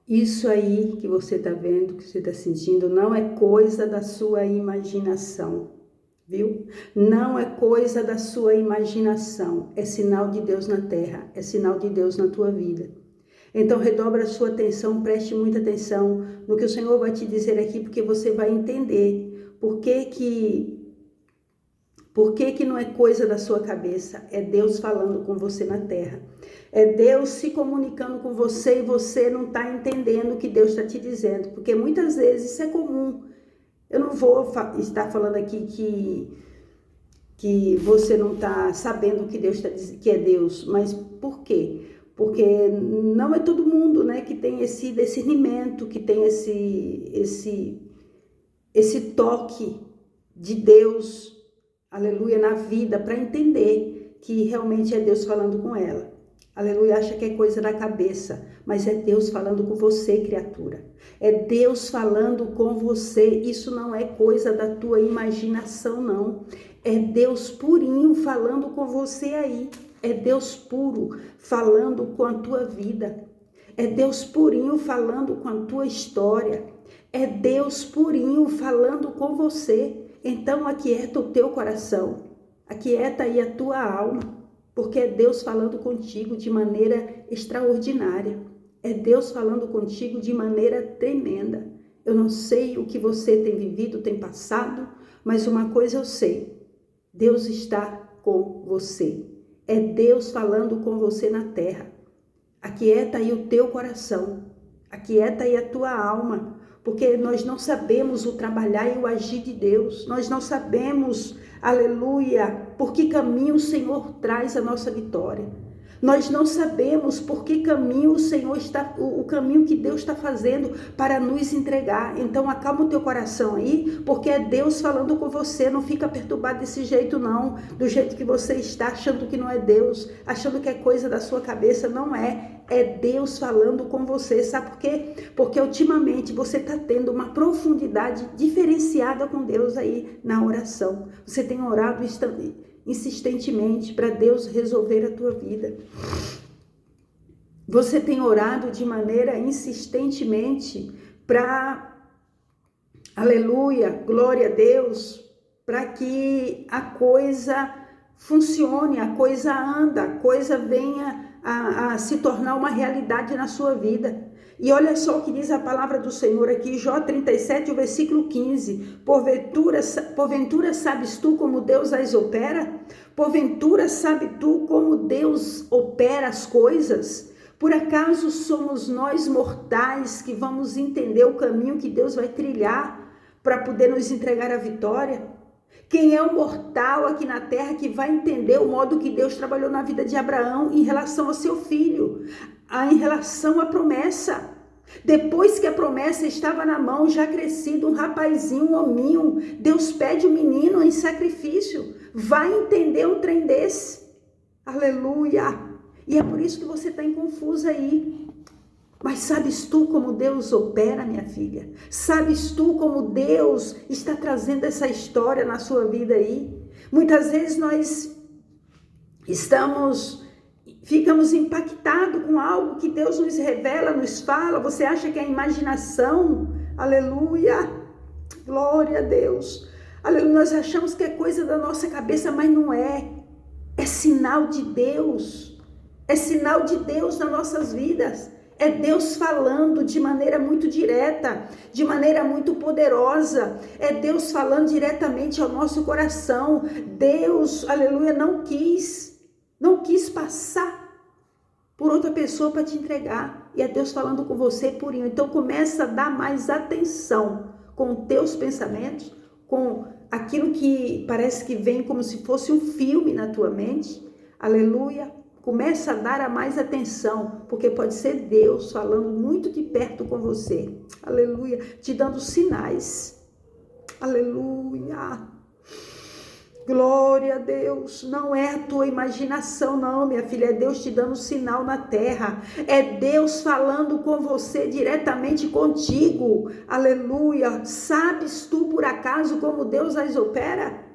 Isso aí que você está vendo, que você está sentindo, não é coisa da sua imaginação, viu? Não é coisa da sua imaginação, é sinal de Deus na terra, é sinal de Deus na tua vida. Então redobra a sua atenção, preste muita atenção no que o Senhor vai te dizer aqui, porque você vai entender por que não é coisa da sua cabeça, é Deus falando com você na terra. É Deus se comunicando com você e você não está entendendo o que Deus está te dizendo, porque muitas vezes isso é comum. Eu não vou estar falando aqui que você não está sabendo o que Deus está dizendo, que é Deus, mas por quê? Porque não é todo mundo, né, que tem esse discernimento, que tem esse toque de Deus, aleluia, na vida, para entender que realmente é Deus falando com ela. Aleluia, acha que é coisa da cabeça, mas é Deus falando com você, criatura. É Deus falando com você, isso não é coisa da tua imaginação, não. É Deus purinho falando com você aí. É Deus puro falando com a tua vida. É Deus purinho falando com a tua história. É Deus purinho falando com você. Então aquieta o teu coração. Aquieta aí a tua alma. Porque é Deus falando contigo de maneira extraordinária. É Deus falando contigo de maneira tremenda. Eu não sei o que você tem vivido, tem passado, mas uma coisa eu sei. Deus está com você. É Deus falando com você na terra. Aquieta aí o teu coração. Aquieta aí a tua alma. Porque nós não sabemos o trabalhar e o agir de Deus. Nós não sabemos, aleluia, por que caminho o Senhor traz a nossa vitória. Nós não sabemos por que caminho o Senhor está, o caminho que Deus está fazendo para nos entregar. Então acalma o teu coração aí, porque é Deus falando com você. Não fica perturbado desse jeito não, do jeito que você está, achando que não é Deus, achando que é coisa da sua cabeça. Não é, é Deus falando com você. Sabe por quê? Porque ultimamente você está tendo uma profundidade diferenciada com Deus aí na oração. Você tem orado insistentemente para Deus resolver a tua vida. Você tem orado de maneira insistentemente para, aleluia, glória a Deus, para que a coisa funcione, a coisa anda, a coisa venha a se tornar uma realidade na sua vida. E olha só o que diz a palavra do Senhor aqui, Jó 37, o versículo 15. Porventura sabes tu como Deus as opera? Porventura sabe tu como Deus opera as coisas? Por acaso somos nós mortais que vamos entender o caminho que Deus vai trilhar para poder nos entregar a vitória? Quem é o mortal aqui na terra que vai entender o modo que Deus trabalhou na vida de Abraão em relação ao seu filho, em relação à promessa? Depois que a promessa estava na mão, já crescido, um rapazinho, um hominho, Deus pede o menino em sacrifício. Vai entender um trem desse? Aleluia! E é por isso que você está confusa aí. Mas sabes tu como Deus opera, minha filha? Sabes tu como Deus está trazendo essa história na sua vida aí? Muitas vezes nós ficamos impactados com algo que Deus nos revela, nos fala. Você acha que é imaginação? Aleluia! Glória a Deus! Aleluia! Nós achamos que é coisa da nossa cabeça, mas não é. É sinal de Deus. É sinal de Deus nas nossas vidas. É Deus falando de maneira muito direta, de maneira muito poderosa. É Deus falando diretamente ao nosso coração. Deus, aleluia, não quis passar por outra pessoa para te entregar. E é Deus falando com você purinho. Então começa a dar mais atenção com os teus pensamentos, com aquilo que parece que vem como se fosse um filme na tua mente. Aleluia. Começa a dar a mais atenção, porque pode ser Deus falando muito de perto com você. Aleluia. Te dando sinais. Aleluia. Glória a Deus. Não é a tua imaginação, não, minha filha. É Deus te dando sinal na terra. É Deus falando com você diretamente contigo. Aleluia. Sabes tu, por acaso, como Deus as opera?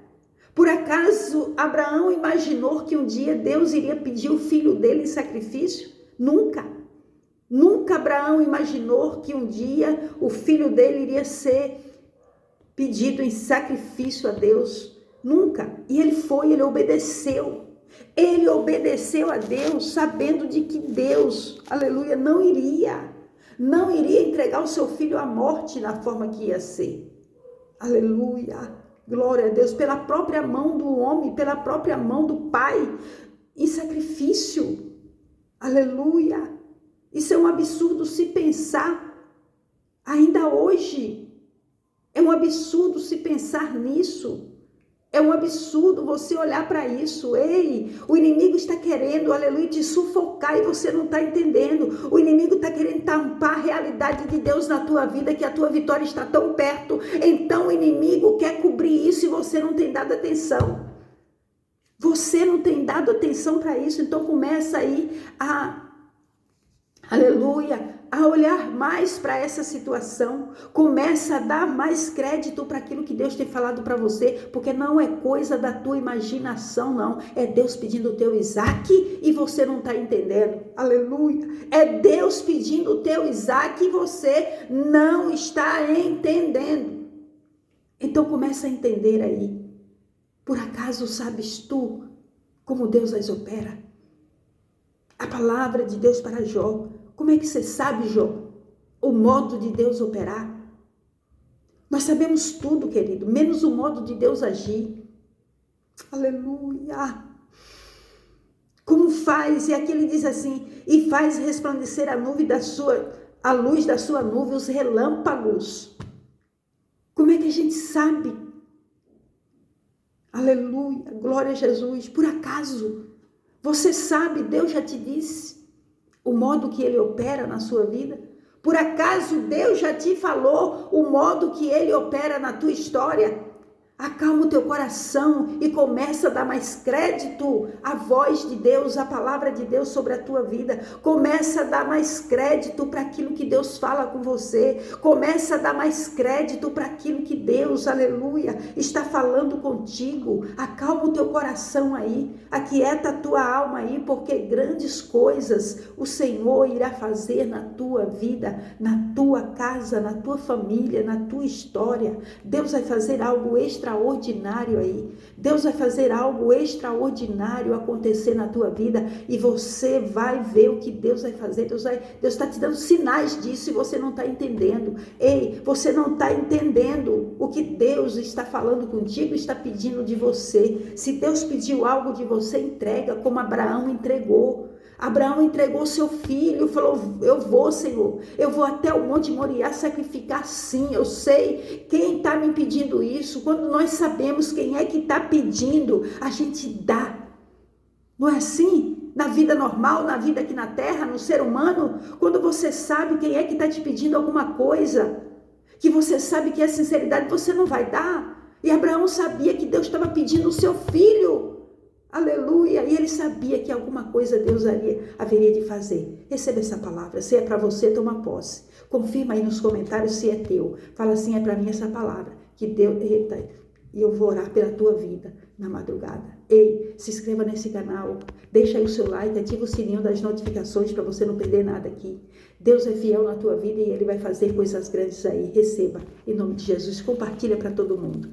Por acaso Abraão imaginou que um dia Deus iria pedir o filho dele em sacrifício? Nunca. Nunca Abraão imaginou que um dia o filho dele iria ser pedido em sacrifício a Deus. Nunca. E ele obedeceu. Ele obedeceu a Deus, sabendo de que Deus, aleluia, não iria entregar o seu filho à morte na forma que ia ser. Aleluia, glória a Deus, pela própria mão do homem, pela própria mão do Pai, em sacrifício. Aleluia. Isso é um absurdo se pensar ainda hoje. É um absurdo se pensar nisso. É um absurdo você olhar para isso. Ei, o inimigo está querendo, aleluia, te sufocar e você não está entendendo. O inimigo está querendo tampar a realidade de Deus na tua vida, que a tua vitória está tão perto. Então o inimigo quer cobrir isso e você não tem dado atenção. Você não tem dado atenção para isso. Então começa aí aleluia, a olhar mais para essa situação, começa a dar mais crédito para aquilo que Deus tem falado para você, porque não é coisa da tua imaginação, não, é Deus pedindo o teu Isaac e você não está entendendo, aleluia, é Deus pedindo o teu Isaac e você não está entendendo. Então começa a entender aí, por acaso sabes tu como Deus as opera? A palavra de Deus para Jó. Como é que você sabe, Jó, o modo de Deus operar? Nós sabemos tudo, querido, menos o modo de Deus agir. Aleluia. Como faz? E aqui ele diz assim, e faz resplandecer a luz da sua nuvem, os relâmpagos. Como é que a gente sabe? Aleluia, glória a Jesus. Por acaso, você sabe, Deus já te disse o modo que ele opera na sua vida? Por acaso Deus já te falou o modo que ele opera na tua história? Acalma o teu coração e começa a dar mais crédito à voz de Deus, à palavra de Deus sobre a tua vida. Começa a dar mais crédito para aquilo que Deus fala com você. Começa a dar mais crédito para aquilo que Deus, aleluia, está falando contigo. Acalma o teu coração aí, aquieta a tua alma aí, porque grandes coisas o Senhor irá fazer na tua vida, na tua casa, na tua família, na tua história. Deus vai fazer algo extraordinário aí. Deus vai fazer algo extraordinário acontecer na tua vida e você vai ver o que Deus vai fazer. Deus está te dando sinais disso e você não está entendendo. Ei, você não está entendendo o que Deus está falando contigo, está pedindo de você. Se Deus pediu algo de você, entrega, como Abraão entregou. Abraão entregou seu filho, falou, eu vou, Senhor, eu vou até o Monte Moriá sacrificar, sim, eu sei quem está me pedindo isso. Quando nós sabemos quem é que está pedindo, a gente dá. Não é assim? Na vida normal, na vida aqui na terra, no ser humano, quando você sabe quem é que está te pedindo alguma coisa, que você sabe que é sinceridade, você não vai dar. E Abraão sabia que Deus estava pedindo o seu filho. Aleluia, e ele sabia que alguma coisa Deus haveria de fazer. Receba essa palavra, se é para você, toma posse. Confirma aí nos comentários se é teu. Fala assim, é para mim essa palavra, que Deus, eita, e eu vou orar pela tua vida na madrugada. Ei, se inscreva nesse canal, deixa aí o seu like, ativa o sininho das notificações para você não perder nada aqui. Deus é fiel na tua vida e ele vai fazer coisas grandes aí. Receba, em nome de Jesus, compartilha para todo mundo.